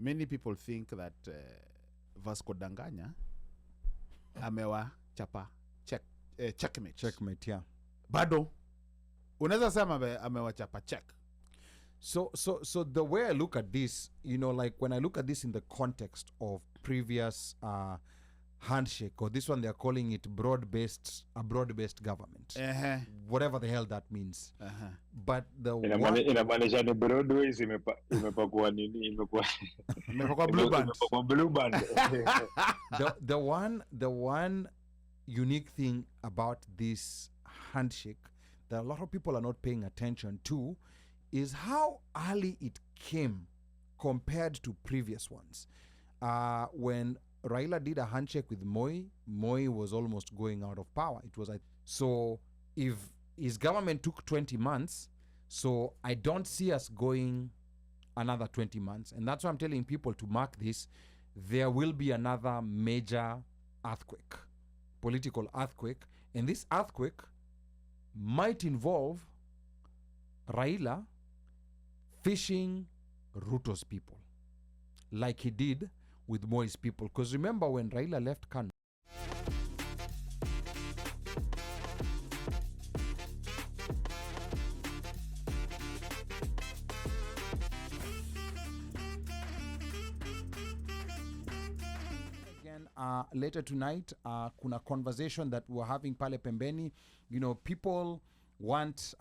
many people think that Vasco Danganya amewa chapa checkmate. Yeah. Bado unaweza sema amewa chapa check. So the way I look at this, like when I look at this in the context of previous handshake, or this one they're calling it broad-based government, whatever the hell that means. But the inamaanisha ni Broadways imepakwa nini, imepakwa blue band. the one unique thing about this handshake that a lot of people are not paying attention to is how early it came compared to previous ones. When Raila did a handshake with Moi was almost going out of power. It was so if his government took 20 months, so I don't see us going another 20 months. And that's why I'm telling people to mark this. There will be another major earthquake, political earthquake. And this earthquake might involve Raila fishing Ruto's people, like he did with Moi's people. Because remember when Raila left Kanu, later tonight, kuna conversation that we're having pale pembeni. People want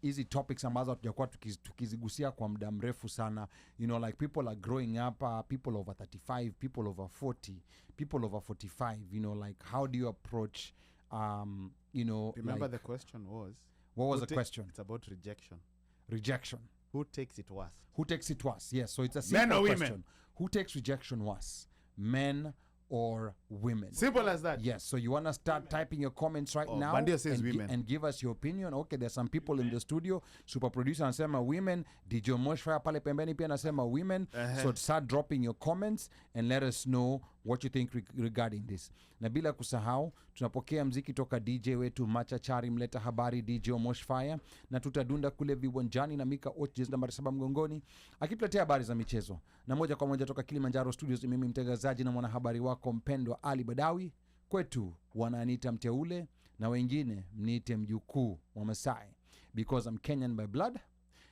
easy topics ambazo tutakuwa tukizigusia kwa muda mrefu sana. Like people are growing up, people over 35, people over 40, people over 45. Like how do you approach, Remember like, the question was? What was the question? It's about rejection. Rejection. Who takes it worse? Who takes it worse? Yes, so it's a simple Men or question. women? Who takes rejection worse? Men or women? Simple as that. Yes, so you want to start typing your comments right now Bandia says women. And give us your opinion. Okay, there's some people in the studio. Super producer anasema women. DJ Moshfire pale pembeni pia anasema women. So start dropping your comments and let us know what you think regarding this. Na bila kusahau, tunapokea mziki toka DJ wetu Machachari mleta habari DJ Moshfire, na tutadunda kule viwanjani na Mika Ochjes nambari 7 mgongoni akituletea habari za michezo. Na moja kwa moja toka Kilimanjaro Studios, mimi mtangazaji na mwanahabari wako mpendwa Ali Badawi. Kwetu wananiita mteule na wengine mniite mjukuu wa Masai, because I'm Kenyan by blood,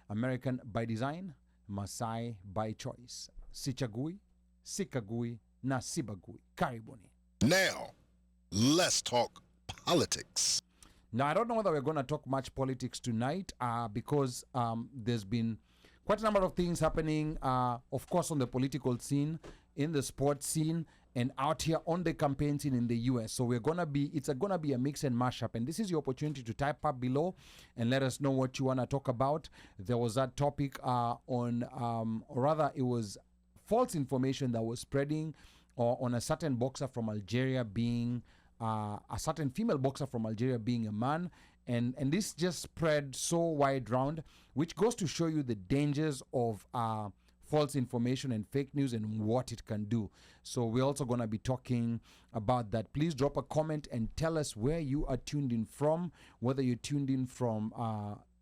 American by design, Masai by choice. Sichagui, sikagui na sibagui. Karibuni. Now, let's talk politics. Now, I don't know whether we're going to talk much politics tonight because there's been quite a number of things happening, of course, on the political scene, in the sports scene, and out here on the campaign scene in the US. So it's gonna be a mix and mashup. And this is your opportunity to type up below and let us know what you want to talk about. There was that topic or rather it was false information that was spreading on a certain boxer from Algeria being a certain female boxer from Algeria being a man, and this just spread so wide round, which goes to show you the dangers of false information and fake news and what it can do. So we're also going to be talking about that. Please drop a comment and tell us where you are tuned in from, whether you're tuned in from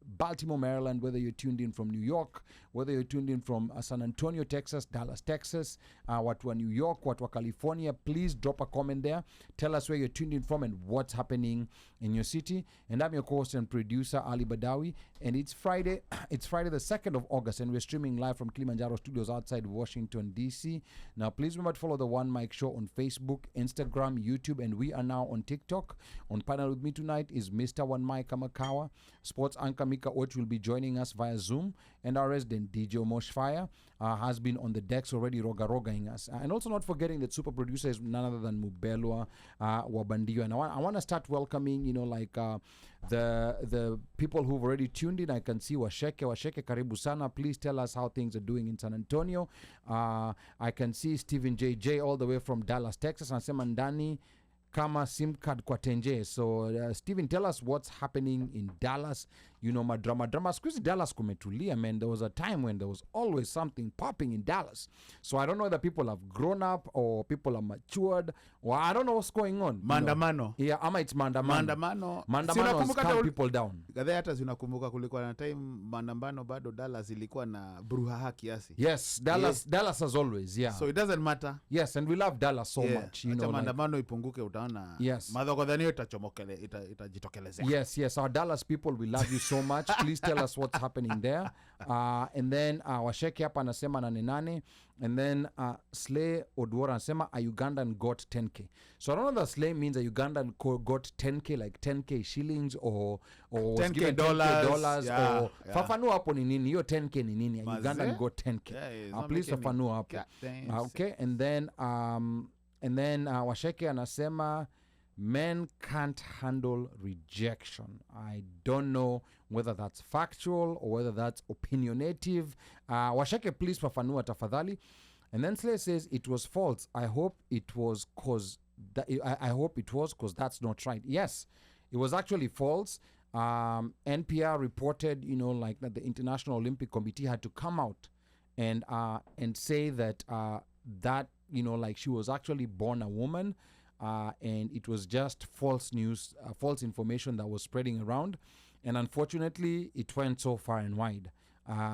Baltimore, Maryland, whether you're tuned in from New York, whether you're tuned in from San Antonio, Texas, Dallas, Texas, watu wa New York, watu wa California. Please drop a comment there. Tell us where you're tuned in from and what's happening in your city. And I'm your host and producer, Ali Badawi. And it's Friday. It's Friday the 2nd of August, and we're streaming live from Kilimanjaro Studios outside Washington, D.C. Now, please remember to follow the One Mic Show on Facebook, Instagram, YouTube, and we are now on TikTok. On panel with me tonight is Mr. One Mic Kamakawa. Sports anchor Mika Och will be joining us via Zoom, and our resident DJ Moshfire has been on the decks already roga-rogaing us. And also not forgetting that super producer is none other than Mubelwa Wabandio. And I want to start welcoming, the people who've already tuned in. I can see Washeke karibu sana. Please tell us how things are doing in San Antonio. I can see Stephen JJ all the way from Dallas, Texas. Anasema ndani kama SIM card kwa tenje. So Stephen, tell us what's happening in Dallas. madrama. Squeeze Dallas kumetulia, man. There was a time when there was always something popping in Dallas. So I don't know whether people have grown up or people are matured, or I don't know what's going on. Maandamano. Yeah, ama it's Maandamano has calmed people down. Gadhe hata zinakumbuka kulikuwa na time maandamano bado Dallas ilikuwa na bruhaha kiasi. Yes, Dallas as always, yeah. So it doesn't matter. Yes, and we love Dallas so much, Acha maandamano ipunguke utaona. Yes. Madhokodhanio itajitokelezea. Yes, our Dallas people, we love you so much. Please tell us what's happening there. And then Washeke hapa anasema 88. And then Slay Odwara anasema a Ugandan got 10k. So I don't know that Slay means a Ugandan got 10k, like 10k shillings or 10k dollars yeah, or fafanua hapo ni nini? Hiyo 10k ni nini? A Ugandan got 10k. Yeah, Please fafanua hapo. Okay, and then Washeke anasema men can't handle rejection. I don't know whether that's factual or whether that's opinionative. Washeke, please fafanua tafadhali. And then Slay says it was false. I hope it was because that's not right. Yes, it was actually false. NPR reported, like that the International Olympic Committee had to come out and say that like she was actually born a woman. And it was just false news, false information that was spreading around. And unfortunately, it went so far and wide.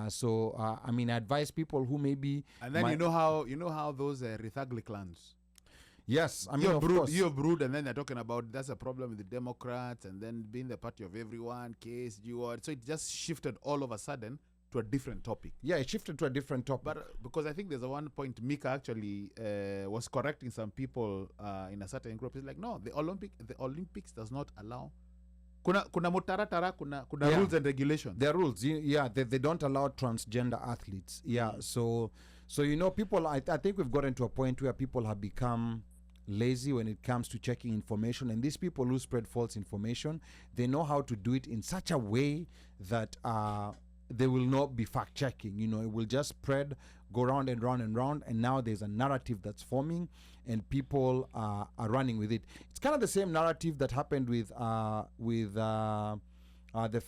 So I advise people who maybe... And then you know how those Rithagli clans... Yes, you're brood, and then they're talking about that's a problem with the Democrats, and then being the party of everyone, case, so it just shifted all of a sudden to a different topic. Yeah, it shifted to a different topic. But because I think there's a one point Mika actually was correcting some people in a certain group. It's like, no, the Olympics does not allow. Kuna mutaratara, kuna rules and regulations. There are rules. Yeah, they don't allow transgender athletes. Yeah, so people, I think we've gotten to a point where people have become lazy when it comes to checking information, and these people who spread false information, they know how to do it in such a way that they will not be fact-checking. It will just spread, go round and round and round, and now there's a narrative that's forming, and people are running with it. It's kind of the same narrative that happened with the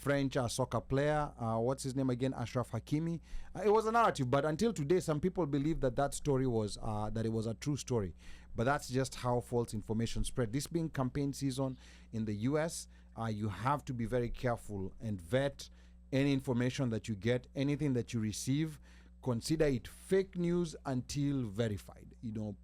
French soccer player, what's his name again, Ashraf Hakimi. It was a narrative, but until today, some people believe that story was, that it was a true story. But that's just how false information spread. This being campaign season in the US, you have to be very careful and vet any information that you get, anything that you receive. Consider it fake news until verified.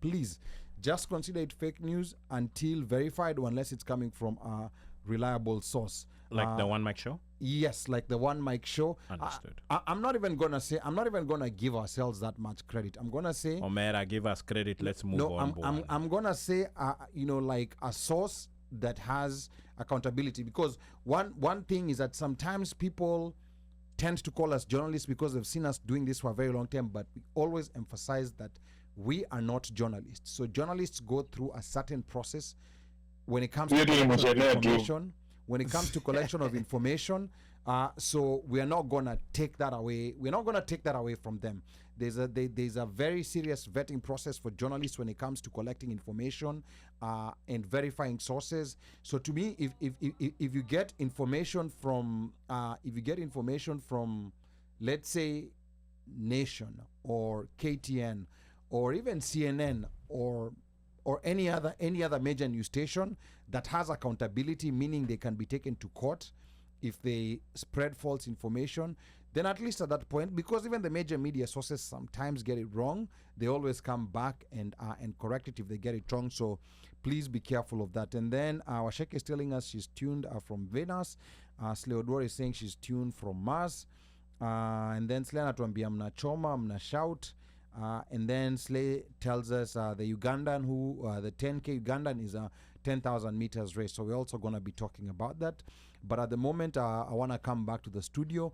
Please just consider it fake news until verified, unless it's coming from a reliable source. Like the OneMicShow? Yes, like the OneMicShow. Understood. I'm not even gonna give ourselves that much credit. I'm gonna say, Omera, give us credit. Let's move on. I'm gonna say, like a source that has accountability, because one thing is that sometimes people tend to call us journalists because they've seen us doing this for a very long time, but we always emphasize that we are not journalists. So journalists go through a certain process when it comes to information. When it comes to collection of information, so we are not gonna take that away. We're not gonna take that away from them. There's a very serious vetting process for journalists when it comes to collecting information and verifying sources. So to me, if you get information from let's say Nation or KTN or even CNN or any other major news station that has accountability, meaning they can be taken to court if they spread false information, then at least at that point, because even the major media sources sometimes get it wrong, they always come back and correct it if they get it wrong. So please be careful of that. And then Washeke is telling us she's tuned from Venus. Sleodwar is saying she's tuned from Mars. And then Slay anatuambia mnachoma, mnashout. And then Slay tells us the Ugandan the 10K Ugandan is a 10,000 meters race. So we're also going to be talking about that. But at the moment, I want to come back to the studio.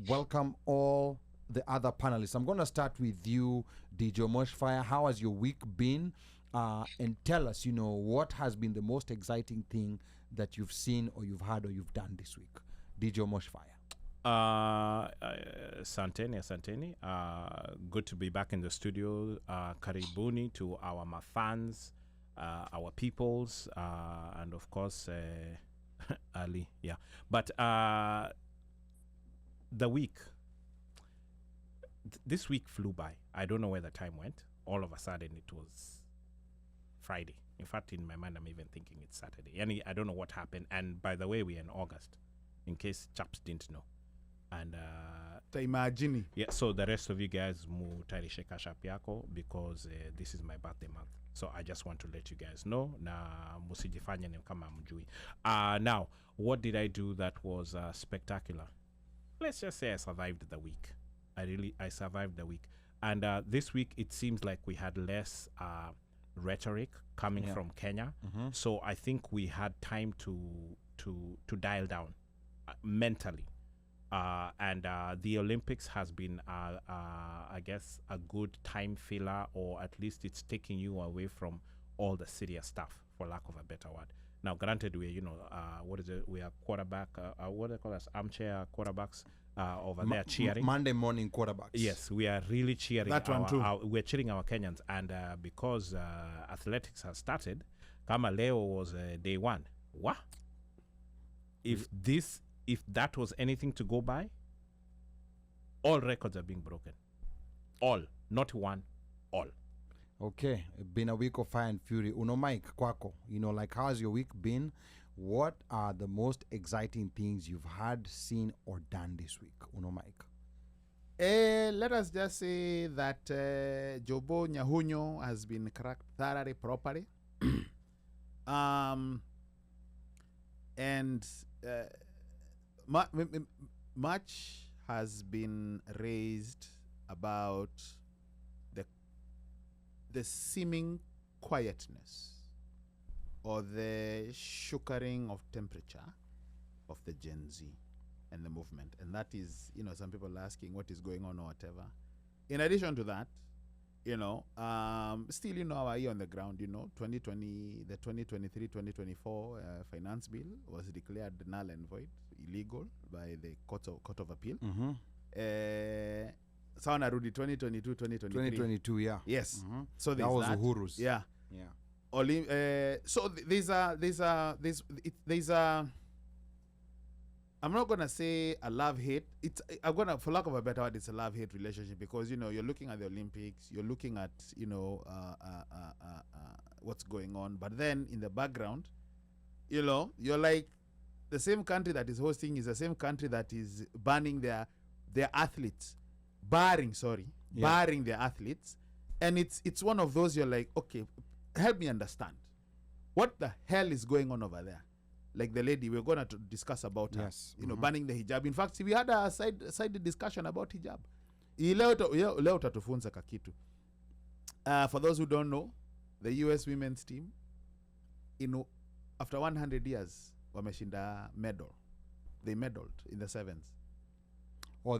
Welcome all the other panelists. I'm going to start with you, DJ Moshfire. How has your week been? And tell us, what has been the most exciting thing that you've seen or you've had or you've done this week? DJ Moshfire. Asanteni. Good to be back in the studio. Karibuni to our fans, our peoples, and of course Ali. Yeah, but the week. This week flew by. I don't know where the time went. All of a sudden, it was Friday. In fact, in my mind, I'm even thinking it's Saturday. I don't know what happened. And by the way, we're in August, in case chaps didn't know. And imagine. yeah, so the rest of you guys mutarishe kashap yako because this is my birthday month. So I just want to let you guys know na musijifanye ni kama mjui. Now, what did I do that was spectacular? Let's just say I survived the week. I survived the week. And this week it seems like we had less rhetoric coming from Kenya. So I think we had time to dial down mentally. And the Olympics has been, I guess, a good time filler, or at least it's taking you away from all the serious stuff, for lack of a better word. Now, granted, we, what is it? We are quarterback, what do they call us? Armchair quarterbacks over there cheering. Monday morning quarterbacks. Yes, we are really cheering. That one too. We're cheering our Kenyans. And because athletics has started, Kama Leo was day one. What? If that was anything to go by, all records are being broken. All. Not one. All. Okay. Been a week of fire and fury. Mike, kwako, like how's your week been? What are the most exciting things you've had, seen, or done this week? Mike. Let us just say that Jobo Nyahunyo has been cracked thoroughly, properly. And much has been raised about the seeming quietness or the sugaring of temperature of the Gen Z and the movement. And that is, some people asking what is going on or whatever. In addition to that, still, our ear on the ground, 2020, the 2023-2024 finance bill was declared null and void, illegal by the Court of Appeal. Sawa narudi 2022-2023. 2022, yeah. Yes. So that was Uhuru's. Yeah. So there's I'm not gonna say a love-hate. I'm gonna, for lack of a better word, it's a love-hate relationship because you're looking at the Olympics, you're looking at what's going on, but then in the background, you're like the same country that is hosting is the same country that is banning their athletes, barring their athletes, and it's one of those you're like, okay, help me understand what the hell is going on over there. Like the lady, we're going to discuss about her, banning the hijab. In fact, we had a side discussion about hijab. Leo tatufunza kakitu. For those who don't know, the US women's team, after 100 years, wameshinda medal. They medaled in the sevens.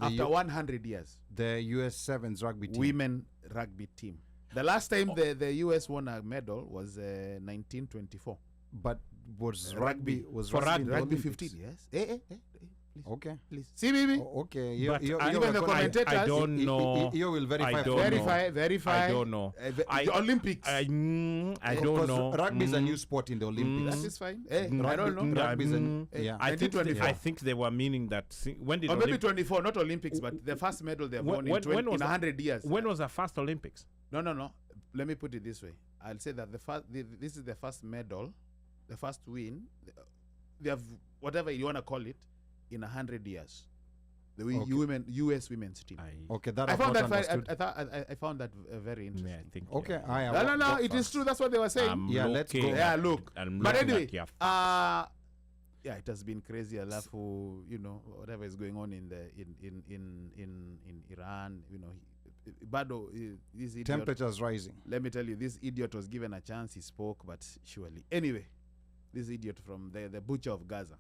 After 100 years. The US sevens rugby team. Women rugby team. The last time the US won a medal was 1924. But was rugby rugby 15? Yes. Please. Okay. Please. See, baby. Okay. Even the commentators. I don't know. You will verify. Verify. I don't know. The Olympics. I don't know. Rugby is a new sport in the Olympics. That is fine. I don't know. Rugby is I think they were meaning that when did maybe 24, not Olympics, but the first medal they won in 100 years. When was the first Olympics? No. Let me put it this way. I'll say that this is the first medal, the first win. They have whatever you want to call it in 100 years. The US women's team. Okay, that I found that I found that very interesting. Yeah, I think. Okay, no, it is true. That's what they were saying. Let's go. Yeah, look. But anyway, it has been crazy. Alafu, whatever is going on in Iran, Bado, this idiot, temperatures rising. Let me tell you, this idiot was given a chance. He spoke, but surely. Anyway, this idiot from the butcher of Gaza.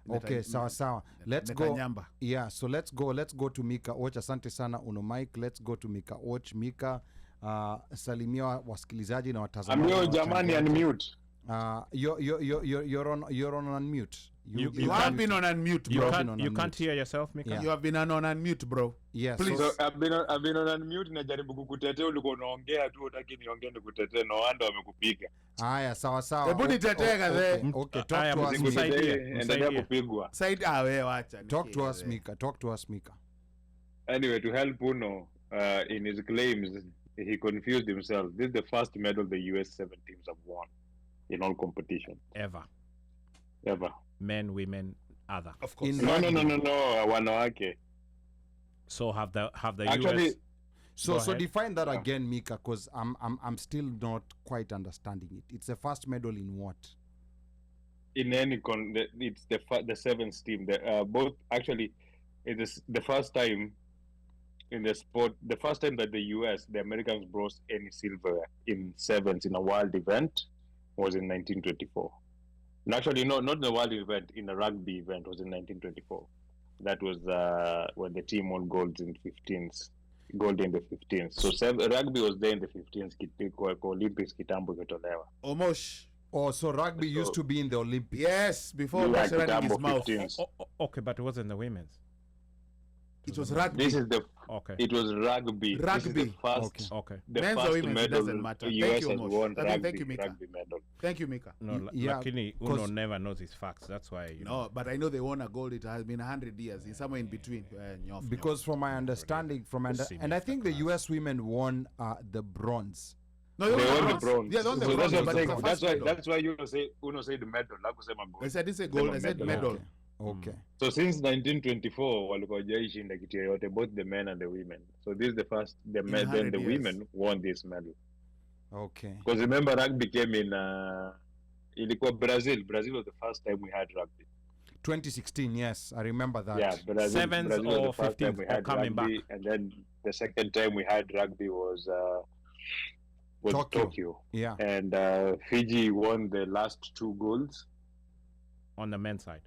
Okay, sawa. Let's go. Yeah, so let's go to Mika Och. Asante sana Mike. Let's go to Mika Och. Mika, salimia wasikilizaji na watazamaji. Amio jamani, unmute. You're on unmute. You have been on unmute, You bro. can't hear yourself, Mika? Yeah. You have been on unmute, bro. Yes. Please. So I've been on unmute najaribu kukutetea ulikuwa unaongea tu utaki niongee nikutetee no wanda wamekupiga. Haya, sawa. Hebu nitetee kadhe. Okay, Aya, talk to us. msaidie. Endelea kupigwa. Side wewe wacha. Talk to us, Mika. Anyway, to help Uno in his claims, he confused himself. This is the first medal the US 7 teams have won in all competition. Ever. Men, women, other. Of course. In No, rugby. wanawake. So have the Actually, US... So Go so ahead. define that again, Mika, because I'm still not quite understanding it. It's the first medal in what? in any it's the seventh team. Both actually, it is the first time in the sport. The first time that the Americans brought any silver in sevens in a world event was in 1924. And actually, no, not the world event. In a rugby event was in 1924. That was when the team won gold in 15s. Gold in the 15s. So rugby was there in the 15s. Olympics kitambo kitolewa. Omosh. Oh, so rugby used to be in the Olympics. Yes, before Yeah, Mosh running his kitambo mouth. 15s. Okay, but it wasn't the women's. It was rugby. This is the. Okay. It was rugby. This is the Rugby. first. Okay. The Men's or first women's, it medal doesn't matter. the Thank US you, has Mosh. won Thank you, Mika. rugby medal. Thank you, Mika. No, Yeah, lakini 'cause- Uno never knows his facts. That's why, you know. No, but I know they won a gold. It has been 100 years. It's somewhere in between. Nyof, Because from my understanding, and I think the US women won the bronze. no, They won the bronze. Yeah, they won the So bronze. that's but what it's I'm the saying. first medal. That's why Uno say the medal. Hakusema gold. I said this is gold. I said medal. Okay. So since 1924 walikuwa hawajaishinda kitu yoyote, both the men and the women. So this is the first. Then 100 the years. women won this medal. Okay. Because remember, rugby came in. Ilikuwa Brazil. Brazil was the first time we had rugby. 2016, yes, I remember that. Yeah, Brazil. Sevens Brazil was or the first time 15s we or had coming rugby, back? and then the second time we had rugby was Tokyo. Yeah. And Fiji won the last 2 golds On the men's side.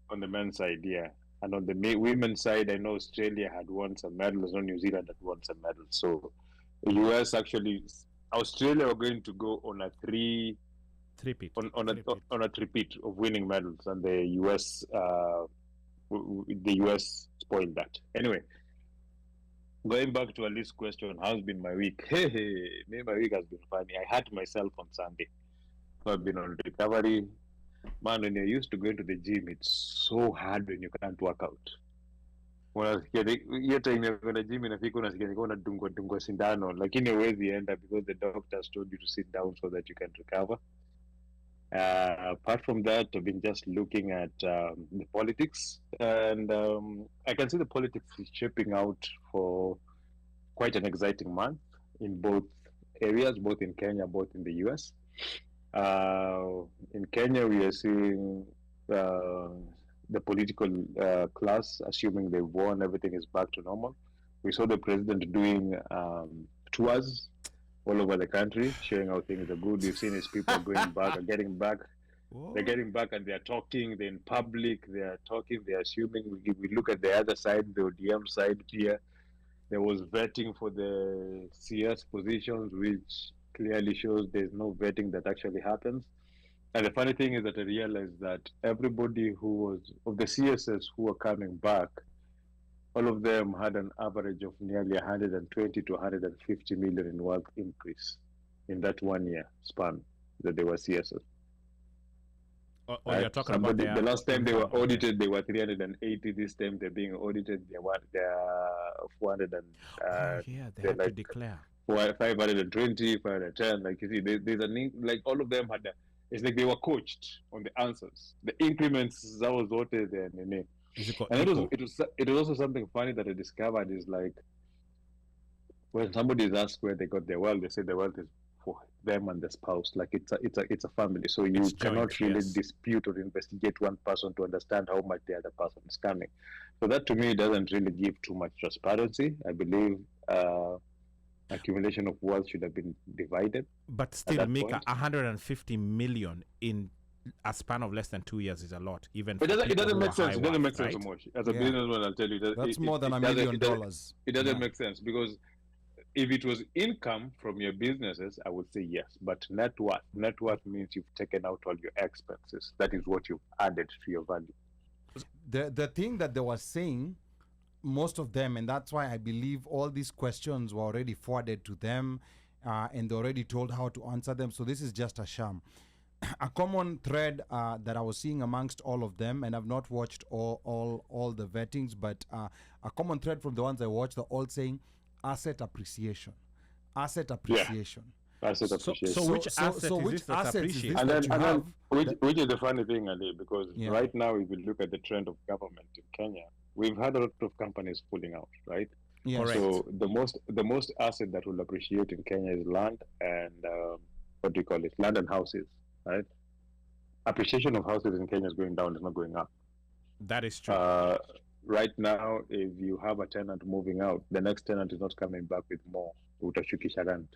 on the men's side, yeah. And on the women's side, I know Australia had won some medals, no, New Zealand had won some medals. So the US actually, Australia were going to go on a Three-peat. on a three-peat of winning medals, and the US spoiled that. Anyway, going back to Ali's question, how's been my week? Hey, my week has been funny. I hurt myself on Sunday. So I've been on recovery. Man, when you're used to going to the gym, it's so hard when you can't work out. Hiyo time ya kwenda gym inafika unasikia ni kama unadungwa sindano, lakini huwezi enda because the doctors told you to sit down so that you can recover. Apart from that, I've been just looking at the politics, and I can see the politics is shaping out for quite an exciting month in both areas, both in Kenya, both in the US. In Kenya, we are seeing the political class, assuming they've won, everything is back to normal. We saw the president doing tours all over the country, showing how things are good. We've seen his people going back and getting back. Whoa. They're getting back and they're talking, they're in public, they're talking, they're assuming. We look at the other side, the ODM side here, there was vetting for the CS positions, which clearly shows there's no vetting that actually happens. And the funny thing is that I realized that everybody who was, of the CSS who were coming back, all of them had an average of nearly 120 to 150 million in wealth increase in that 1 year span that they were CSS. Or you're talking about the last time they were audited, they were 380. This time they're being audited, they're 400 and yeah, they they're had to like declare. 520, 510. Like you see, there's like all of them had. It's like they were coached on the answers. The increments that was what they and it was also something funny that I discovered is like when somebody is asked where they got their wealth, they say the wealth is for them and the spouse. Like it's a family, so you It's cannot joint, really yes. dispute or investigate one person to understand how much the other person is coming. So that to me doesn't really give too much transparency. I believe accumulation of wealth should have been divided. But still, that Mika, point. 150 million in a span of less than 2 years is a lot. Even But for it people doesn't who make are sense. high It doesn't wealth, make sense right? so much. As a Yeah. businessman, I'll tell you That's more than $1 million. It doesn't Yeah. make sense because if it was income from your businesses, I would say yes. But net worth means you've taken out all your expenses. That is what you've added to your value. The thing that they were saying, most of them, and that's why I believe all these questions were already forwarded to them, and they already told how to answer them. So this is just a sham. A common thread that I was seeing amongst all of them, and I've not watched all the vettings, but a common thread from the ones I watched, they're all saying asset appreciation. Asset appreciation. Asset appreciation. So which asset is this that appreciates? And that you then have which is the funny thing, Ali, because Yeah. right now, if you look at the trend of government in Kenya, we've had a lot of companies pulling out, right? Yes. Correct. So the most asset that will appreciate in Kenya is land and what do you call it? Land and houses, right? Appreciation of houses in Kenya is going down; it's not going up. That is true. Right now, if you have a tenant moving out, the next tenant is not coming back with more. Utashukisha rent.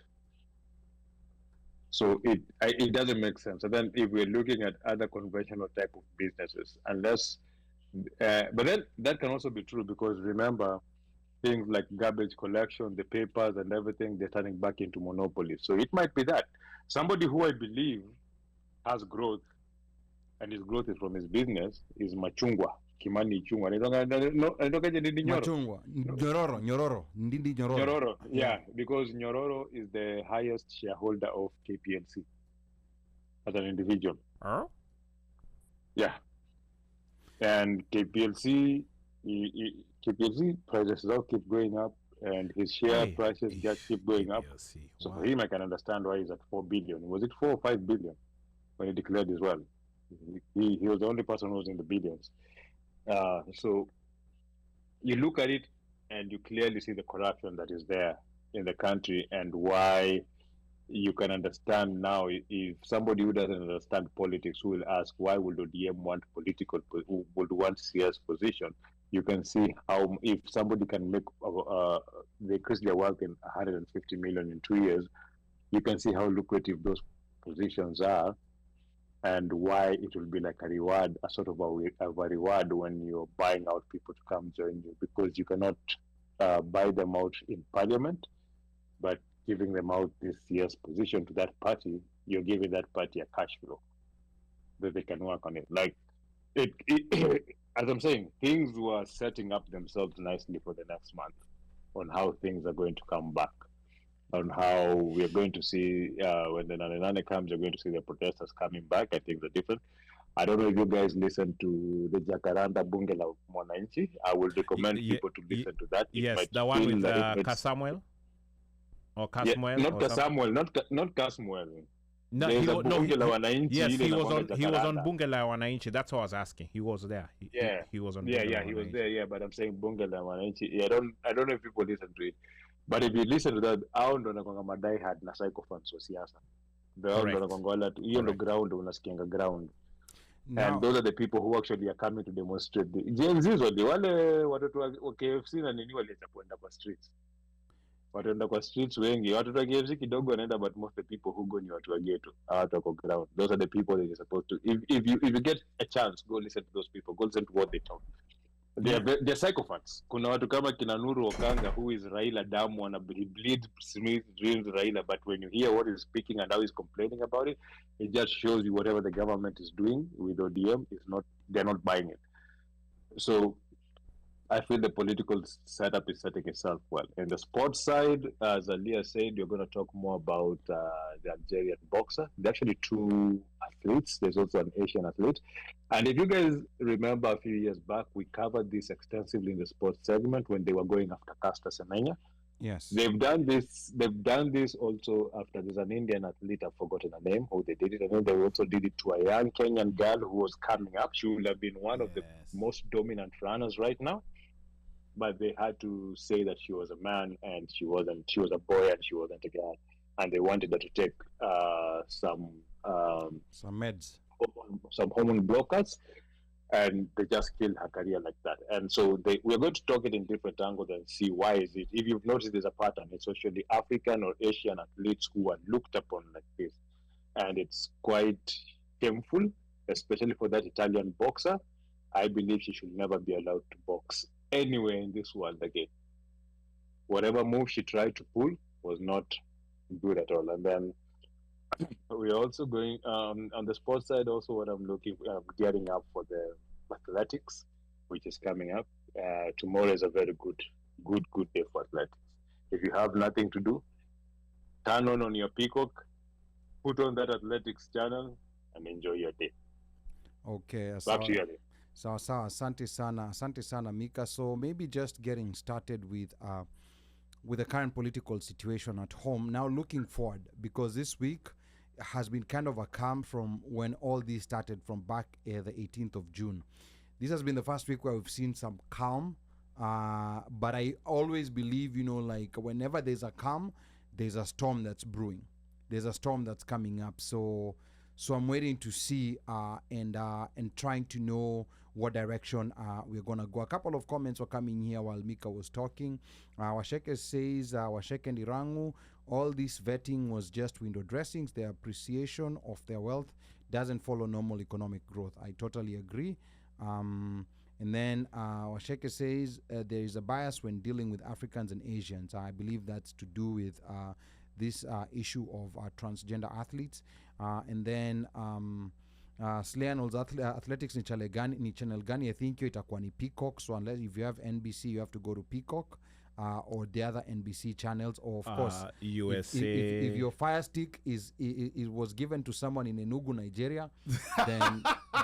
So it doesn't make sense. And then if we're looking at other conventional type of businesses, unless, but then that can also be true because remember, things like garbage collection, the papers and everything, they're turning back into monopolies. So it might be that somebody who I believe has growth, and his growth is from his business, is Machungwa. Kimani Ichungwa. Machungwa. Nyororo. Ndindi Nyororo. Nyororo, yeah, because Nyororo is the highest shareholder of KPLC as an individual. Huh? Yeah. And KPLC prices all keep going up, and his share prices just keep going up. So for him, I can understand why he's at 4 billion. Was it 4 or 5 billion when he declared as well? He was the only person who was in the billions. So you look at it and you clearly see the corruption that is there in the country, and why you can understand now if somebody who doesn't understand politics will ask why would ODM want would want CS position. You can see how if somebody can make they increase their wealth in 150 million in 2 years, you can see how lucrative those positions are, and why it will be like a reward, a sort of a reward when you're buying out people to come join you, because you cannot buy them out in parliament, but giving them out this CS position to that party, you're giving that party a cash flow that they can work on it. Like it as I'm saying, things were setting up themselves nicely for the next month on how things are going to come back, on how we're going to see when the Nane comes, you're going to see the protesters coming back. I think they're different. I don't know if you guys listen to the Jacaranda Bunge la Mwananchi. I will recommend people to listen to that. Yes, the one with Kasamuel or Kasmuel. Yeah, not Kasamuel, not Kasmuel. No, There's he a was, Bunge la Wananchi. yes, he was on Jacaranda. Bunge la Wananchi. That's what I was asking. He was there. He was on. Yeah, Bunge la he was Wananchi. there. Yeah, but I'm saying Bunge la Wananchi. Yeah, I don't know if people listen to it, but if you listen to that, hao ndo wanakuanga madai hard na psychophants wa siasa. Hao ndo wanakuanga wala hiyo ndo ground, unasikianga ground. And those are the people who actually are coming to demonstrate. The Gen Zs wale watoto wa KFC na nini waliacha kuenda kwa streets. Wataenda kwa streets wengi. Watoto wa KFC kidogo wanaenda, but most of the people who go ni watu wa ghetto. Watu wako ground. Those are the people that you're supposed to. If you get a chance, go listen to those people. Go listen to what they talk. They're psychopaths. Kuna watu kama kina Nuru Okanga, who is Raila damu, and he bleeds Smith, dreams Raila, but when you hear what he's speaking and how he's complaining about it, it just shows you whatever the government is doing with ODM is not, they're not buying it. So I feel the political setup is setting itself well. In the sports side, as Aliyah said, you're going to talk more about the Algerian boxer. There are actually two athletes. There's also an Asian athlete. And if you guys remember a few years back, we covered this extensively in the sports segment when they were going after Caster Semenya. Yes. They've done this also after there's an Indian athlete, I've forgotten her name, who they did it. And then they also did it to a young Kenyan girl who was coming up. She would have been one of the most dominant runners right now. But they had to say that she was a man and she wasn't. She was a boy and she wasn't a girl. And they wanted her to take some meds, some hormone blockers, and they just killed her career like that. And so we're going to talk it in different angles and see why is it. If you've noticed, there's a pattern. It's usually African or Asian athletes who are looked upon like this, and it's quite shameful, especially for that Italian boxer. I believe she should never be allowed to box anywhere in this world again. whatever move she tried to pull was not good at all. And then we're also going on the sports side. Also, what I'm gearing up for the athletics, which is coming up. Tomorrow is a very good day for athletics. If you have nothing to do, turn on your Peacock, put on that athletics channel, and enjoy your day. Okay, Back to you, Ali. so asante sana Mika. So maybe just getting started with the current political situation at home. Now looking forward, because this week has been kind of a calm from when all this started from back the 18th of June. This has been the first week where we've seen some calm, but I always believe, like whenever there's a calm, there's a storm that's brewing. There's a storm that's coming up. So I'm waiting to see and trying to know what direction we're going to go. A couple of comments were coming here while Mika was talking. Washeke says, Washeke Ndirangu, all this vetting was just window dressings. Their appreciation of their wealth doesn't follow normal economic growth. I totally agree. And then Washeke says there is a bias when dealing with Africans and Asians. I believe that's to do with this issue of transgender athletes. And then Slayanol's athletics ni channel gani? I think itakuwa ni Peacock. So unless if you have NBC, you have to go to Peacock or the other NBC channels, or of course USA. If your Fire Stick it was given to someone in Enugu, Nigeria,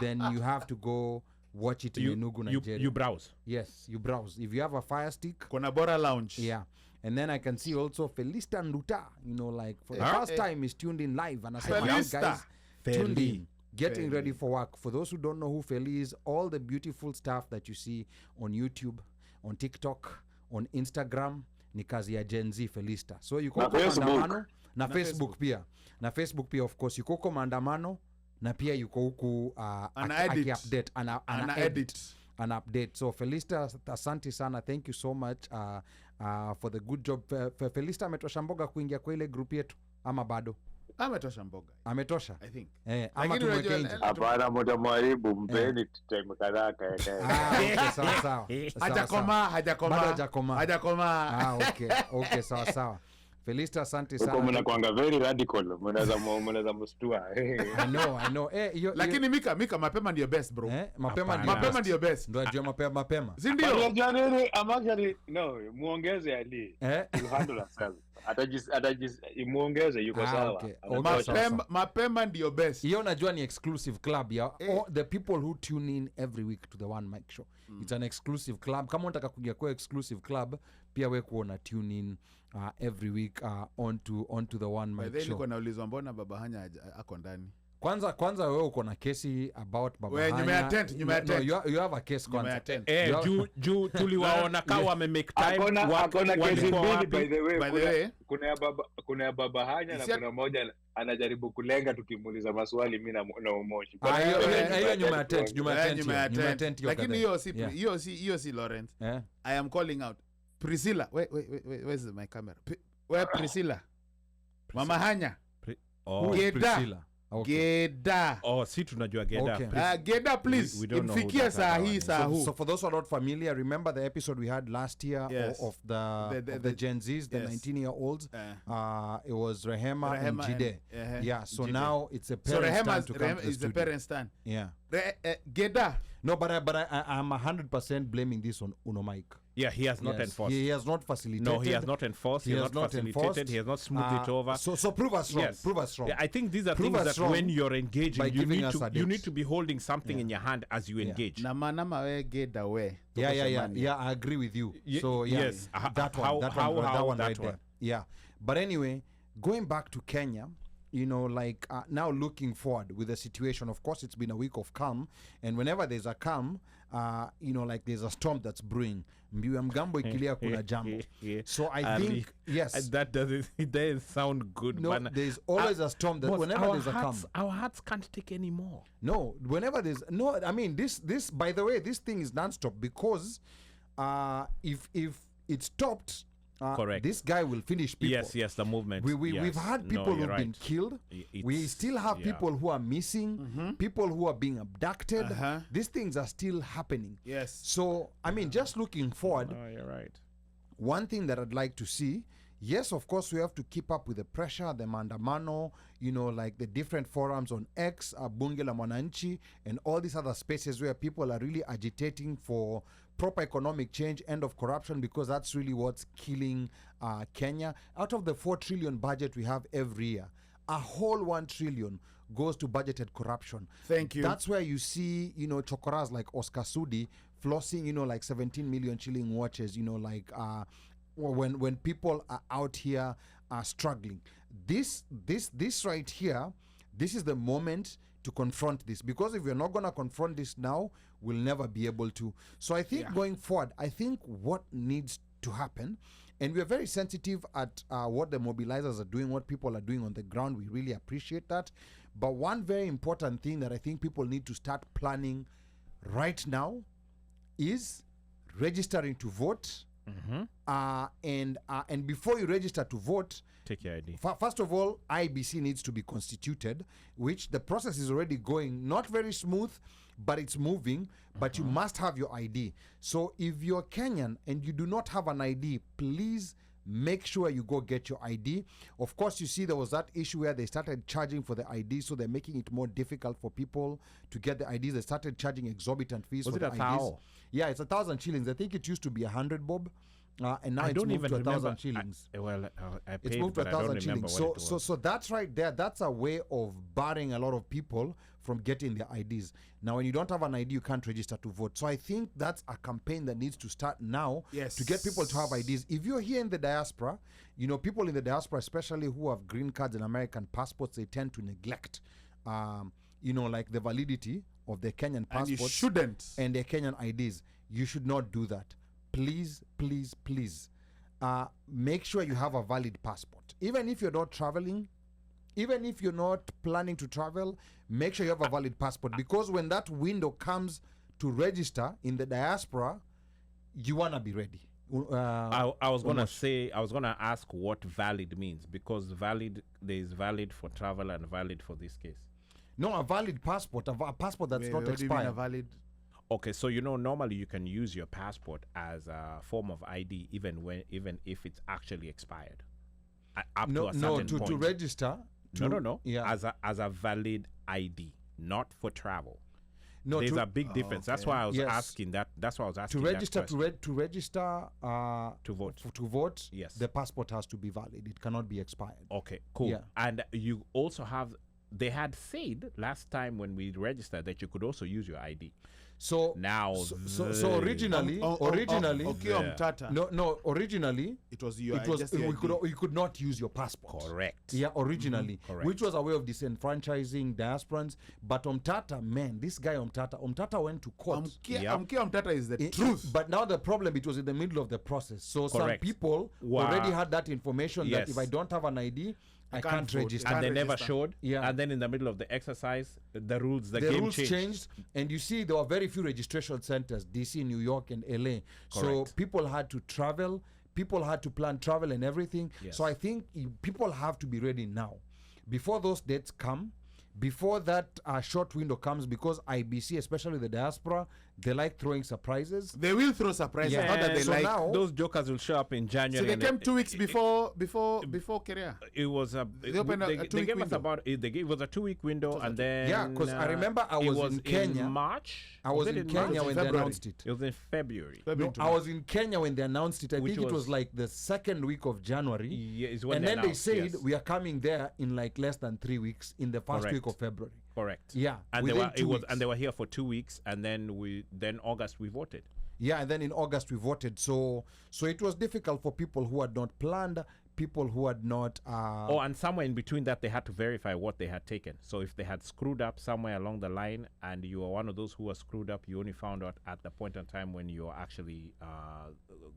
then you have to go watch it in Enugu, Nigeria. You browse. Yes, you browse. If you have a Fire Stick, Konabora Lounge. yeah. And then I can see also Felista Nduta, like for the first time is tuned in live. And I said, Felista. guys, tuned Feli. in, getting ready for work. For those who don't know who Feli is, all the beautiful stuff that you see on YouTube, on TikTok, on Instagram, ni kazi ya Gen Z Felista. So you Na koko maandamano, na Na Facebook pia. Na Facebook pia, of course, you koko maandamano, na pia yuko huku Ana-edit. ana-edit. An update. So Felista, asante sana, thank you so much for the good job. Felista ametosha mboga kuingia kwa ile group yetu ama bado? Ametosha mboga, Ametosha? I think. Ama Lakini tumweke unajua, nje? Hapana, mtamwaribu, mpeni time kadhaa Okay, sawa. Bado hajakomaa. hajakomaa. Okay, sawa. Felista, asante huko sana. mnakuanga very radical, mnaweza mstua. I know. Lakini Mika mapema ndio best, bro. Mapema Mapema ndio best. ndio ajua mapema. Si ndio? Unajua nini? I'm actually muongeze Ali. You handle yourself. Muongeze yuko sawa. Okay. Mapema ndio best. Hiyo najua ni exclusive club ya all the people who tune in every week to the One Mic Show. It's an exclusive club. Kama unataka kuingia kwa exclusive club, pia wewe kuona tune in every week onto the One Mic Show. Nilikuwa naulizwa mbona Baba Hanya ako ndani. Kwanza wewe uko na kesi about Baba Hanya. Nyumeattend. You have a case kwanza. Juu tuliwaona kawa wame make time. Akona kesi mbili By the way, kuna ya Baba Hanya na kuna moja anajaribu kulenga tukimuuliza maswali mimi na Umoshi. Hiyo nyumeattend. Lakini hiyo si Lawrence. I am calling out Priscilla. Where's my camera? Where Priscilla? Mama Hanya. Priscilla. Okay. Geda. Si tunajua Geda. Okay. Geda, please. We don't know who Infikia that saa one hii is. saa huu. So for those who are not familiar, remember the episode we had last year of the Gen Zs, the 19-year-olds. It was Rehema and Jide. So Jide. Now it's a So parent stand Rehema to come to the is the studio. parent stand. Yeah. Geda. No, but I'm 100% blaming this on Uno Mike. Yeah, he has not enforced. He has not facilitated. No, he has not enforced. He has not facilitated. He has not smoothed it over. So prove us wrong. Yes. Prove us wrong. Yeah, I think these are Prove things us that wrong when you're engaging, by you giving us a date. need to be holding something in your hand as you engage. Nama we Geda we. Yeah, I agree with you. So yes, that one right there. Yeah, but anyway, going back to Kenya, now looking forward with the situation. Of course, it's been a week of calm, and whenever there's a calm, there's a storm that's brewing. Mbiu ya mgambo ikilia kuna jambo. So I think yes, that doesn't sound good. No, there's always a storm that whenever there's a calm, our hearts can't take any more. No, whenever there's I mean this by the way, this thing is non-stop because if it stopped, correct, this guy will finish people. Yes, the movement. We've had people who've been killed. We still have people who are missing, people who are being abducted. These things are still happening. Yes. So I mean, just looking forward. Oh, you're right. one thing that I'd like to see, yes, of course, we have to keep up with the pressure, the Mandamano, like the different forums on X, Bunge la Mwananchi, and all these other spaces where people are really agitating for proper economic change, end of corruption, because that's really what's killing Kenya. Out of the 4 trillion budget we have every year, a whole 1 trillion goes to budgeted corruption. Thank you. That's where you see, chokoras like Oscar Sudi flossing, like 17 million shilling watches, when people are out here struggling. This right here, this is the moment to confront this, because if we're not going to confront this now, we'll never be able to. So I think going forward, I think what needs to happen, and we're very sensitive at what the mobilizers are doing, what people are doing on the ground. We really appreciate that. But one very important thing that I think people need to start planning right now is registering to vote. And before you register to vote, take your ID. First of all, IBC needs to be constituted, which the process is already going, not very smooth, but it's moving. But you must have your ID. So if you're Kenyan and you do not have an ID, please make sure you go get your ID. Of course, you see there was that issue where they started charging for the ID, so they're making it more difficult for people to get the IDs. They started charging exorbitant fees for the IDs. $1,000? Yeah, it's 1,000 shillings. I think it used to be 100, Bob. And now I it's don't moved even to 1,000 remember. shillings. I paid, It's moved to but I don't 1,000 remember shillings. what it was. So that's right there. That's a way of barring a lot of people from getting their IDs. Now, when you don't have an ID, you can't register to vote. So I think that's a campaign that needs to start now to get people to have IDs. If you're here in the diaspora, people in the diaspora, especially who have green cards and American passports, they tend to neglect, like the validity of their Kenyan passports. And you shouldn't. And their Kenyan IDs. You should not do that. Please, please, please. Make sure you have a valid passport. Even if you're not traveling, even if you're not planning to travel, make sure you have a valid passport, because when that window comes to register in the diaspora, you want to be ready. I was gonna ask what valid means, because there is valid for travel and valid for this case. No, a valid passport, a passport that's not expired. A valid. Okay, so normally you can use your passport as a form of ID, even if it's actually expired, up to a certain point. To register. No. Yeah. As a valid ID, not for travel. No, there's a big difference. Okay. That's why I was asking that. That's why I was asking to register to register to vote. To vote. Yes, the passport has to be valid. It cannot be expired. Okay, cool. Yeah. And you also have. They had said last time when we registered that you could also use your ID. So now, so originally, originally it was your. We could not use your passport. Correct. Yeah, originally, correct. Which was a way of disenfranchising diasporans. But Omtata, man, this guy Omtata went to court. Omtata is the truth. But now the problem, it was in the middle of the process. So some people already had that information that if I don't have an ID, I can't register. And they never showed. Yeah. And then in the middle of the exercise, the rules rules changed. And you see, there were very few registration centers, DC, New York, and LA. So people had to travel. People had to plan travel and everything. Yes. So I think people have to be ready now. Before those dates come, before that short window comes, because IBC, especially the diaspora, they like throwing surprises. They will throw surprises. Yeah. Not that they so like. now, those jokers will show up in January. So they came 2 weeks before Kerea. It was a. They opened a 2 week gave window. us about. It was a 2 week window, and then Yeah, because I remember I was in Kenya. In March. I was in Kenya when they announced it. It was in February. No, I was in Kenya when they announced it. I Which think it was was like the second week of January. Yeah, is when And then they announced, said yes. we are coming there in like less than 3 weeks, in the first Correct. week of February. Correct. Yeah, And they within were 2 weeks. and they were here for 2 weeks, and then August we voted. Yeah, and then in August we voted. So it was difficult for people who had not planned, people who had not. And somewhere in between that, they had to verify what they had taken. So if they had screwed up somewhere along the line, and you were one of those who was screwed up, you only found out at the point in time when you were actually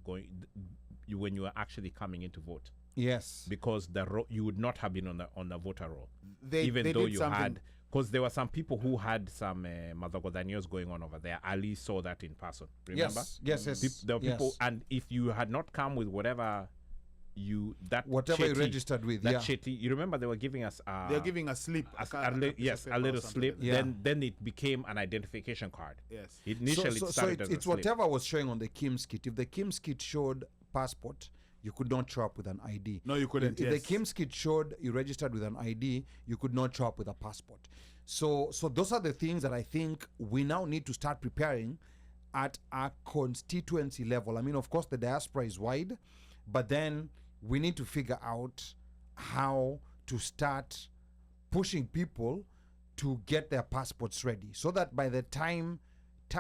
when you were actually coming in to vote. Yes. Because you would not have been on the voter roll, They even though did you something. had. Because there were some people who had some Madagodanios going on over there. Ali saw that in person. Remember? Yes. There were people, and if you had not come with whatever you registered with, shitty. You remember they were giving us. They're giving a slip. A little slip. like Then it became an identification card. Yes. Initially, it started as a it's slip. whatever was showing on the Kim's kit. If the Kim's kit showed passport, you could not show up with an ID. No, you couldn't. If yes. the KIMS kit showed you registered with an ID, you could not show up with a passport. So those are the things that I think we now need to start preparing at a constituency level. I mean, of course, the diaspora is wide, but then we need to figure out how to start pushing people to get their passports ready, so that by the time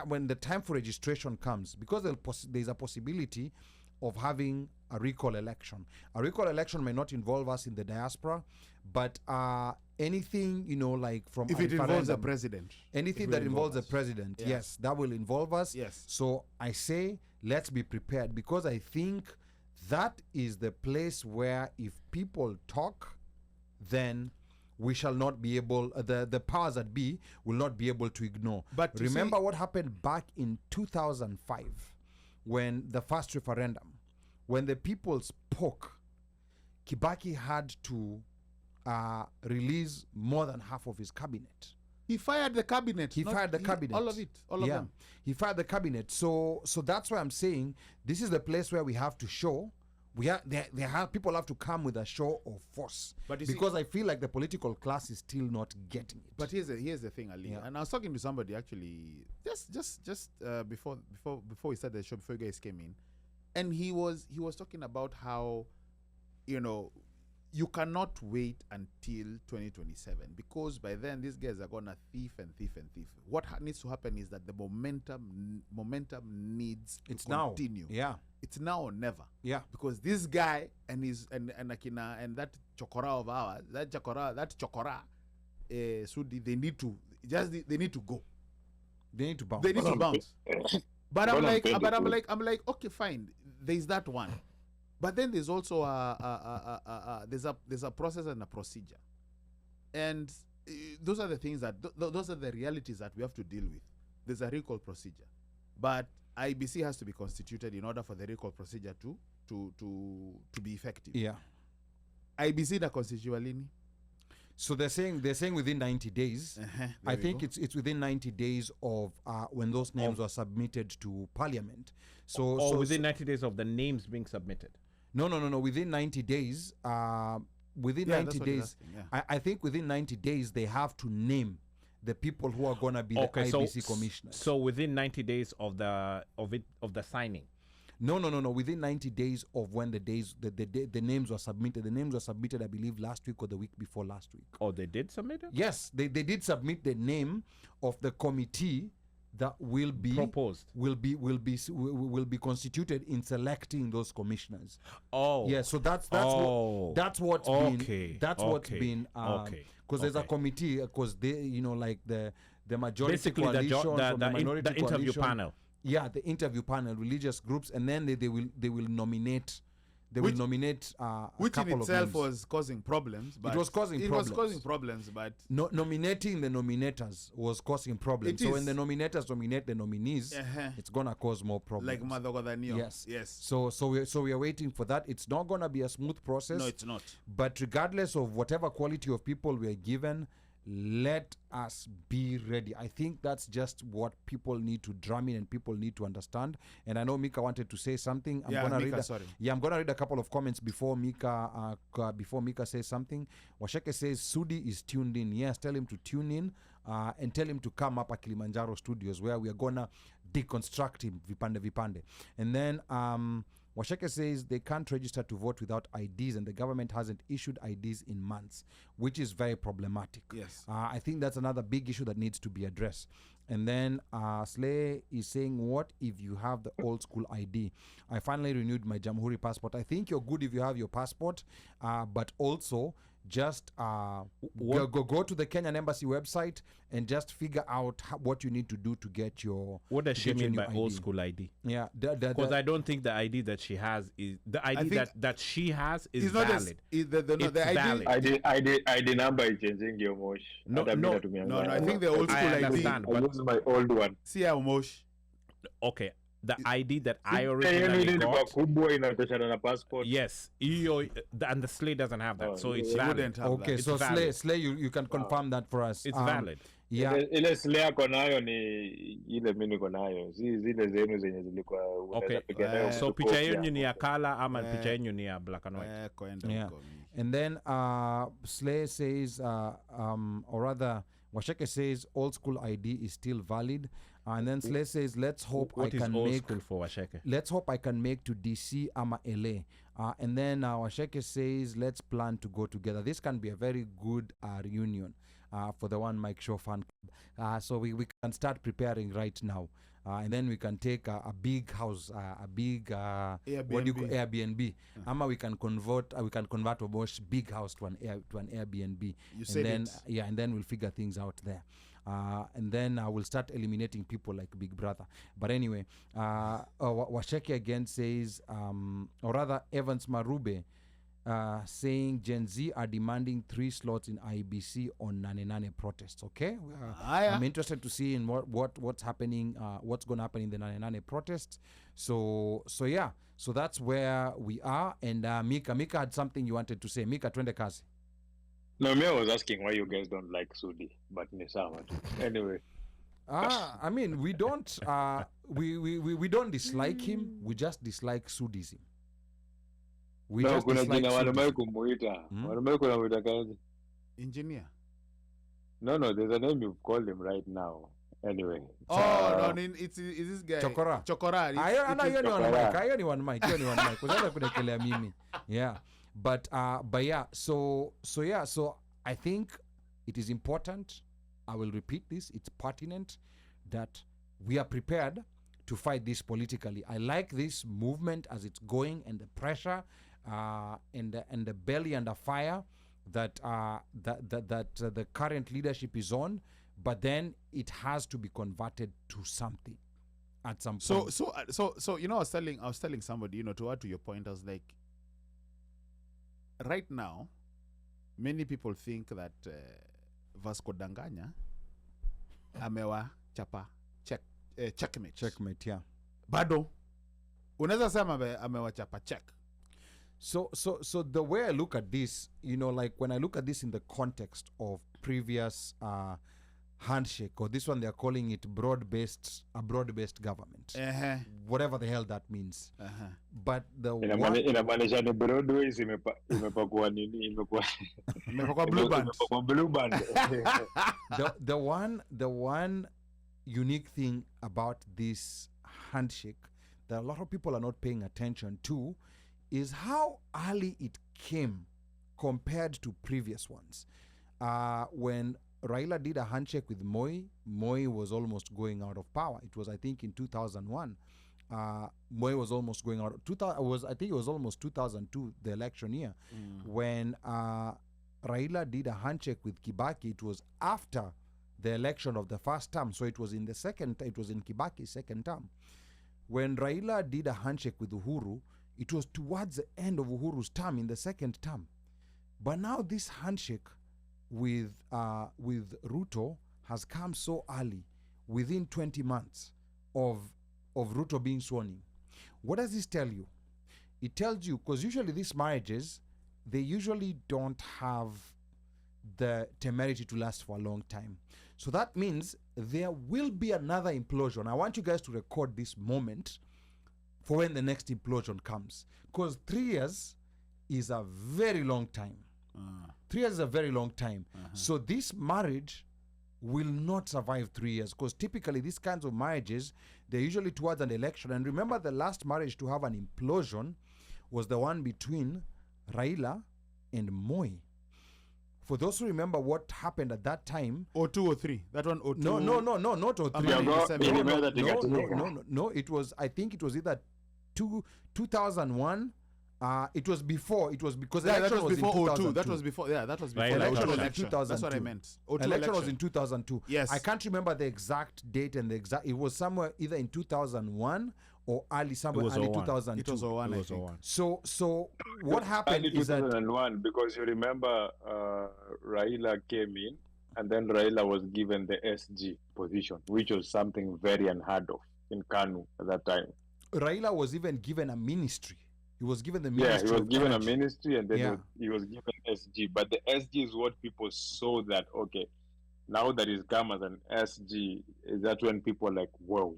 when the time for registration comes, because there's a possibility of having a recall election. A recall election may not involve us in the diaspora, but anything, like from if it involves the president, anything that involves the president, yes, that will involve us. Yes. So I say, let's be prepared, because I think that is the place where if people talk, then we shall not be able, the powers that be will not be able to ignore. But remember what happened back in 2005 when the first referendum, when the people spoke, Kibaki had to release more than half of his cabinet. He fired the cabinet. He fired the cabinet. All of it. All of them. He fired the cabinet. So that's why I'm saying this is the place where we have to show. People have to come with a show of force, But because I feel like the political class is still not getting it. But here's the thing, Ali. And I was talking to somebody actually just before we started the show, before you guys came in, and he was talking about how, you cannot wait until 2027, because by then these guys are gonna thief. What needs to happen is that the momentum needs to continue. Yeah. It's now or never. Yeah. Because this guy and Akina and that chokora of ours, that chokora, Sudi, they need to go. They need to bounce. They need to bounce. But I'm like, okay, fine. There's that one. But then there's also there's a process and a procedure. And those are the things that those are the realities that we have to deal with. There's a recall procedure. But IBC has to be constituted in order for the recall procedure to be effective. Yeah. IBC na constitute lini? So they're saying within 90 days. I think it's within 90 days of when those names were submitted to Parliament. So within 90 days of the names being submitted. No. Within 90 days. Within 90 days. I think within 90 days they have to name the people who are going to be the IBC commissioners. So within 90 days of the signing. No. Within 90 days of when the names were submitted. The names were submitted, I believe, last week or the week before last week. Oh, they did submit it? Yes, they did submit the name of the committee that will be proposed, will be constituted in selecting those commissioners. Oh, yeah. So that's what's been because there's a committee, because they like the majority basically coalition the minority the interview panel. Yeah, the interview panel, religious groups, and then they will nominate. They will nominate which a couple in itself of names. Was causing problems. But it was causing problems, but nominating the nominators was causing problems. So when the nominators nominate the nominees, it's gonna cause more problems. Like Madhogodhanio. Yes. So we are waiting for that. It's not gonna be a smooth process. No, it's not. But regardless of whatever quality of people we are given, let us be ready. I think that's just what people need to drum in and people need to understand. And I know Mika wanted to say something. I'm gonna read a couple of comments before Mika says something. Washeke says Sudi is tuned in. Yes, tell him to tune in and tell him to come up at Kilimanjaro Studios, where we are gonna deconstruct him vipande. And then Washeke says they can't register to vote without IDs, and the government hasn't issued IDs in months, which is very problematic. Yes. I think that's another big issue that needs to be addressed. And then Slay is saying, what if you have the old school ID? I finally renewed my Jamhuri passport. I think you're good if you have your passport, but also just go to the Kenyan Embassy website and just figure out what you need to do to get your. What does she mean by old school ID? Yeah, because I don't think the ID that she has is the ID that she has is valid. The ID number is changing your mosh. No. I think the old school ID. I use my old one. See how mosh. Okay. the ID that I Yenu originally ile ilikuwa got. kubwa inatoshana na passport. Yes, and the Slay doesn't have that, so it's He valid. wouldn't have Okay, that. so It's valid. Slay, you can confirm that for us. It's valid. Yeah. Ile slay ako nayo ni ile mimi niko nayo. Si zile zenu zenye zilikuwa Okay, unaweza piga nayo so mtu picha copy yenyu hapo. ni ya color ama picha yenyu ni ya black and white? Kwenda Yeah. huko. And then Slay says, or rather, Washeke says, old school ID is still valid. And then Slay says, let's hope What I is can old make. school for Washeke? Let's hope I can make to DC ama LA. And then Washeke says, let's plan to go together. This can be a very good reunion for the OneMicShow fan club. So we can start preparing right now. And then we can take a big house, a big what do you call Airbnb. Ama we can convert a Bosch big house to an Airbnb. You said and then it. yeah, and then we'll figure things out there. And then we'll start eliminating people like Big Brother. But anyway, Washeke again says, or rather Evans Marube, saying Gen Z are demanding 3 slots in IBC on Nane protests. Okay, I'm interested to see in what's happening, what's going to happen in the Nane protests. So yeah, so that's where we are. And Mika had something you wanted to say. Mika, twende kazi. No, me, I was asking why you guys don't like Sudi, but ni sawa tu. Anyway. I mean, we don't we don't dislike him. We just dislike Sudism. We No, just kuna dislike jina wanamai Sudism. kumuita. Wanamai kumuita kazi. Engineer. No, there's a name you've called him right now. Anyway. No, it's this guy. Chokora. Chokora. Hiyo ni one mic. Hiyo ni one mic. Usianze kudekelea mimi. Yeah. But yeah, so I think it is important. I will repeat this. It's pertinent that we are prepared to fight this politically. I like this movement as it's going, and the pressure and the belly under fire that the current leadership is on. But then it has to be converted to something at some point. So you know, I was telling somebody, to add to your point, I was like, right now, many people think that Vasco Danganya amewa chapa checkmate. Checkmate, yeah. Bado unaweza sema amewa chapa check. So the way I look at this, like when I look at this in the context of previous handshake, or this one they're calling it broad-based government, whatever the hell that means. But the inamaanisha ni Broadways imepakwa nini, imepakwa blue band. Blue band. the one unique thing about this handshake that a lot of people are not paying attention to is how early it came compared to previous ones. When Raila did a handshake with Moi was almost going out of power. It was, I think, in 2001. Moi was almost going out. I think it was almost 2002, the election year, when Raila did a handshake with Kibaki. It was after the election of the first term, so it was in Kibaki's second term. When Raila did a handshake with Uhuru, it was towards the end of Uhuru's term, in the second term. But now this handshake with Ruto has come so early, within 20 months of Ruto being sworn in. What does this tell you? It tells you, because usually these marriages, they usually don't have the temerity to last for a long time. So that means there will be another implosion. I want you guys to record this moment for when the next implosion comes, because 3 years is a very long time. 3 years is a very long time. So this marriage will not survive 3 years, because typically these kinds of marriages, they're usually towards an election. And remember, the last marriage to have an implosion was the one between Raila and Moi. For those who remember what happened at that time, 02 or 3. That one 02. no, not 03. No, it was, I think it was either 2001. It was before. It was because that election was before 02. 2002. That was before. Yeah, that was before. Right, election was in election. 2002. That's what I meant. 02 Election was in 2002. Yes. I can't remember the exact date and the exact. It was somewhere either in 2001 or somewhere early 2002. It was 01. It was I think. 01. So what happened Early is that 2001, because you remember Raila came in, and then Raila was given the SG position, which was something very unheard of. in Kanu at that time. Raila was even given a ministry. He was given the Yeah, ministry. he was of given energy. a ministry, and then Yeah. he was given SG. But the SG is what people saw that, okay, now that he's come as an SG, is that when people are like, whoa.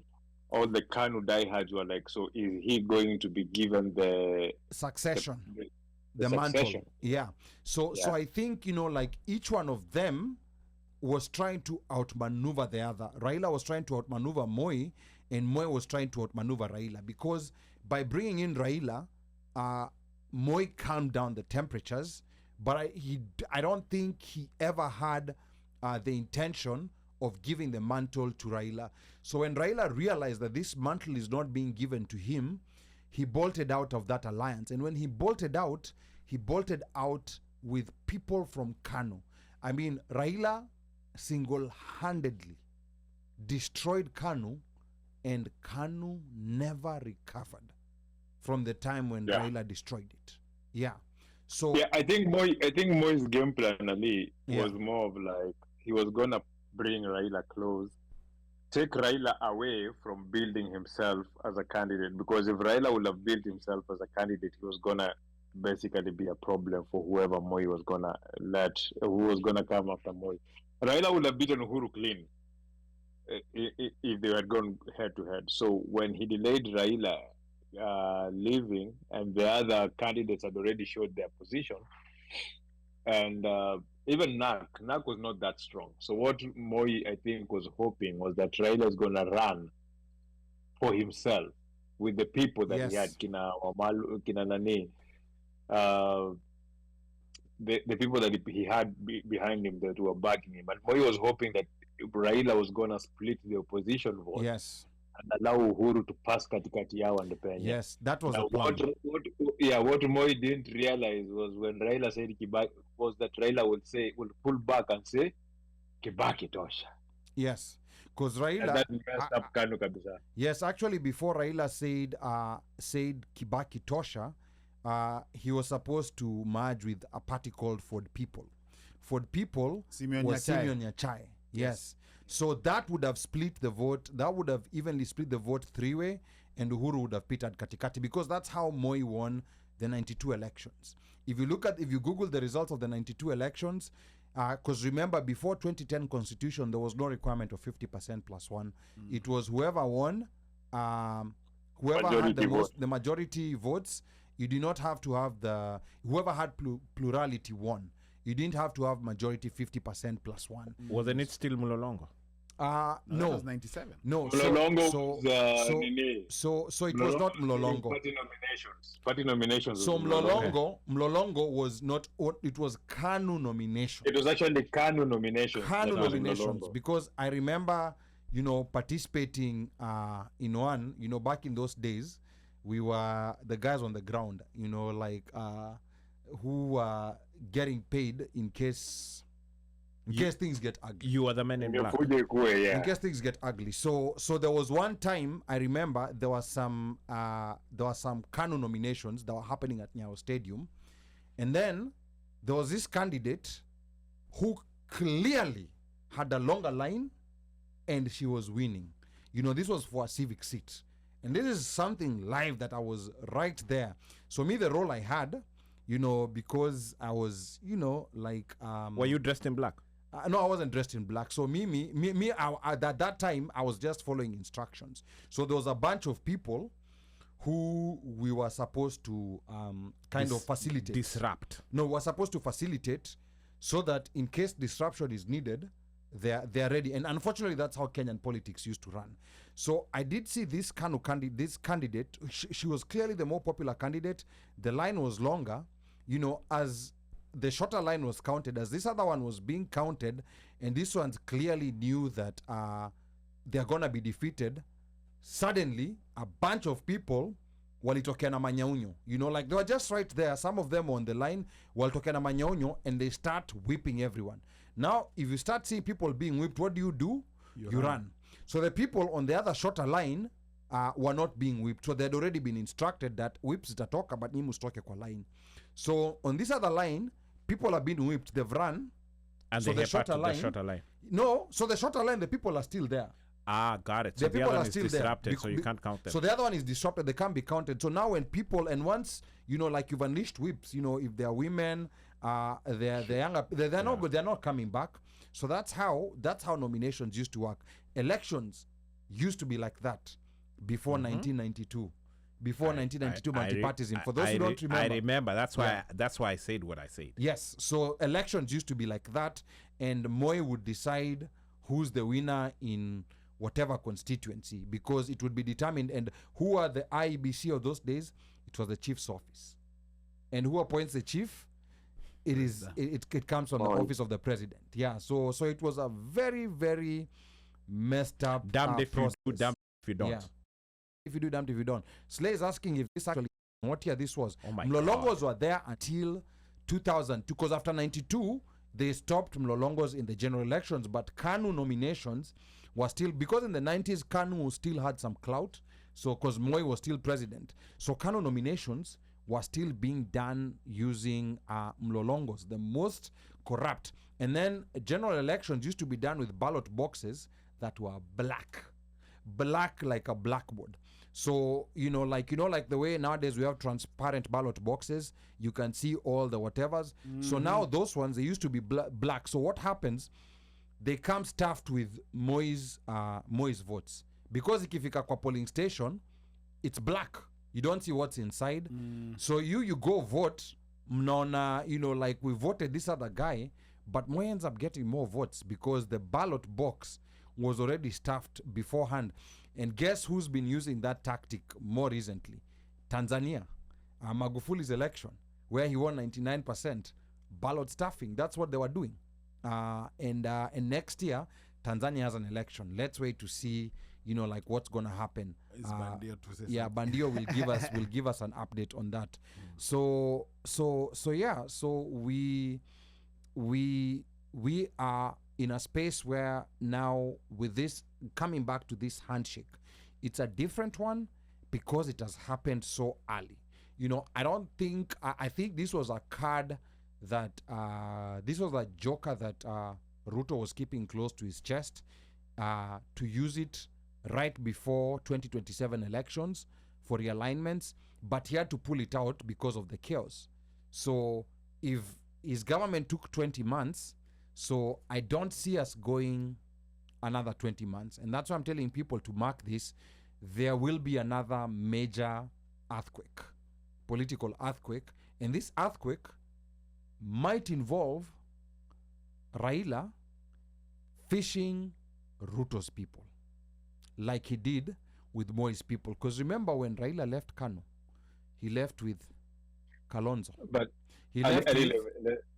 All the Kanu diehards were like, so is he going to be given the Succession. the The succession? mantle. Yeah. So Yeah. I think, like each one of them was trying to outmaneuver the other. Raila was trying to outmaneuver Moi, and Moi was trying to outmaneuver Raila, because by bringing in Raila, Moi calmed down the temperatures, but I don't think he ever had the intention of giving the mantle to Raila. So when Raila realized that this mantle is not being given to him, he bolted out of that alliance. And when he bolted out with people from Kanu. I mean, Raila single-handedly destroyed Kanu, and Kanu never recovered from the time when Raila destroyed it. Yeah. So Yeah, I think Moi's game plan, Ali, Yeah. was more of like he was gonna bring Raila close, take Raila away from building himself as a candidate, because if Raila would have built himself as a candidate, he was gonna basically be a problem for whoever Moi was gonna who was gonna come after Moi. Raila would have beaten Uhuru clean if they had gone head to head. So when he delayed Raila leaving, and the other candidates had already showed their position, and even Nak was not that strong. So what Moi, I think, was hoping was that Raila was going to run for himself with the people that he had, Yes. Kina Wamalu, Kina Nani, the people that he had behind him that were backing him. And Moi was hoping that Raila was going to split the opposition vote yes, and allow Uhuru to pass katikati yao and Penya. yes, that was Now, the plan. what Moi didn't realize was when Raila said Kibaki, was that Raila will pull back and say Kibaki tosha. Yes, because And Raila. that messed up Kanu kabisa. Yes, actually, before Raila said Kibaki Tosha, he was supposed to merge with a party called Ford People. Ford People Simeon was Nyachai. Simeon Nyachai. Yes. So that would have split the vote. That would have evenly split the vote three-way, and Uhuru would have pitted katikati, because that's how Moi won the 92 elections. If you Google the results of the 92 elections, because remember, before 2010 constitution, there was no requirement of 50% plus one. It was whoever won, whoever had the majority votes. You did not have to have whoever had plurality won. You didn't have to have majority 50% plus one. Wasn't it still Mlolongo? That No, was 97. no. Mlolongo So it was not Mlolongo. Party nominations. So was Mlolongo was not. It was Kanu nomination. It was actually Kanu nominations. Kanu that was nominations, Mlolongo. because I remember, participating in one. Back in those days, we were the guys on the ground. Who were getting paid in case things get ugly. You are the men in black. In case things get ugly. So there was one time I remember there was some Kanu nominations that were happening at Nyayo Stadium, and then there was this candidate who clearly had a longer line, and she was winning. This was for a civic seat, and this is something live that I was right there. So me, the role I had, because I was, Were you dressed in black? no, I wasn't dressed in black. So at that time, I was just following instructions. So there was a bunch of people who we were supposed to kind of facilitate. Disrupt. No, we were supposed to facilitate so that in case disruption is needed, they're ready. And unfortunately, that's how Kenyan politics used to run. So I did see this candidate. She was clearly the more popular candidate. The line was longer. As the shorter line was counted, as this other one was being counted, and this one's clearly knew that they're gonna be defeated. Suddenly, a bunch of people walitokea na manyaunyo. They were just right there. Some of them on the line walitokea na manyaunyo, and they start whipping everyone. Now, if you start seeing people being whipped, what do? You run. So the people on the other shorter line were not being whipped. So they had already been instructed that whips zitatoka, but nyi msitoke kwa line. So on this other line, people are being whipped. They've run. And So they the head back to shorter the shorter line. No, so the shorter line, the people are still there. Got it. So The the people other are one is still there. disrupted, so you can't count them. So the other one is disrupted, they can't be counted. So now when people, and once, like you've unleashed whips, if they're women, they're younger, they're not good, they're not coming back. So that's how nominations used to work. Elections used to be like that before 1992. Before 1992 multipartyism. For those who don't remember. I remember. That's why I said what I said. Yes. So elections used to be like that, and Moi would decide who's the winner in whatever constituency, because it would be determined. And who are the IEBC of those days? It was the chief's office. And who appoints the chief? It comes from the office of the president. Yeah. So it was a very, very messed up Damned if process. you do, damned if you don't. Yeah. If you do, damned if you don't. Slay is asking if this actually, what year this was. Oh my Mlolongos were there until 2002, because after 92, they stopped Mlolongos in the general elections, but KANU nominations were still, because in the 90s, KANU still had some clout, so because Moi was still president. So KANU nominations were still being done using Mlolongos, the most corrupt. And then general elections used to be done with ballot boxes that were black like a blackboard. So, like the way nowadays we have transparent ballot boxes, you can see all the whatevers. So now those ones, they used to be black. So what happens, they come stuffed with Moi's votes. Because ikifika kwa polling station, it's black. You don't see what's inside. So you go vote, mnaona, like we voted this other guy, but Moi ends up getting more votes because the ballot box was already stuffed beforehand. And guess who's been using that tactic more recently? Tanzania. Magufuli's election, where he won 99% ballot stuffing. That's what they were doing. And next year, Tanzania has an election. Let's wait to see, like what's going to happen. Bandio will give us an update on that. So we are in a space where now, with this, coming back to this handshake, it's a different one because it has happened so early. I don't think, I think this was a card that, this was a joker that Ruto was keeping close to his chest to use it right before 2027 elections for realignments, but he had to pull it out because of the chaos. So if his government took 20 months, so I don't see us going another 20 months. And that's why I'm telling people to mark this. There will be another major earthquake, political earthquake. And this earthquake might involve Raila fishing Ruto's people, like he did with Moi's people. Because remember, when Raila left KANU, he left with Kalonzo. But he left with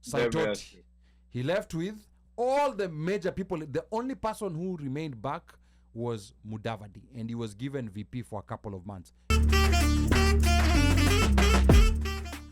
Saitoti. He left with all the major people. The only person who remained back was Mudavadi, and he was given VP for a couple of months.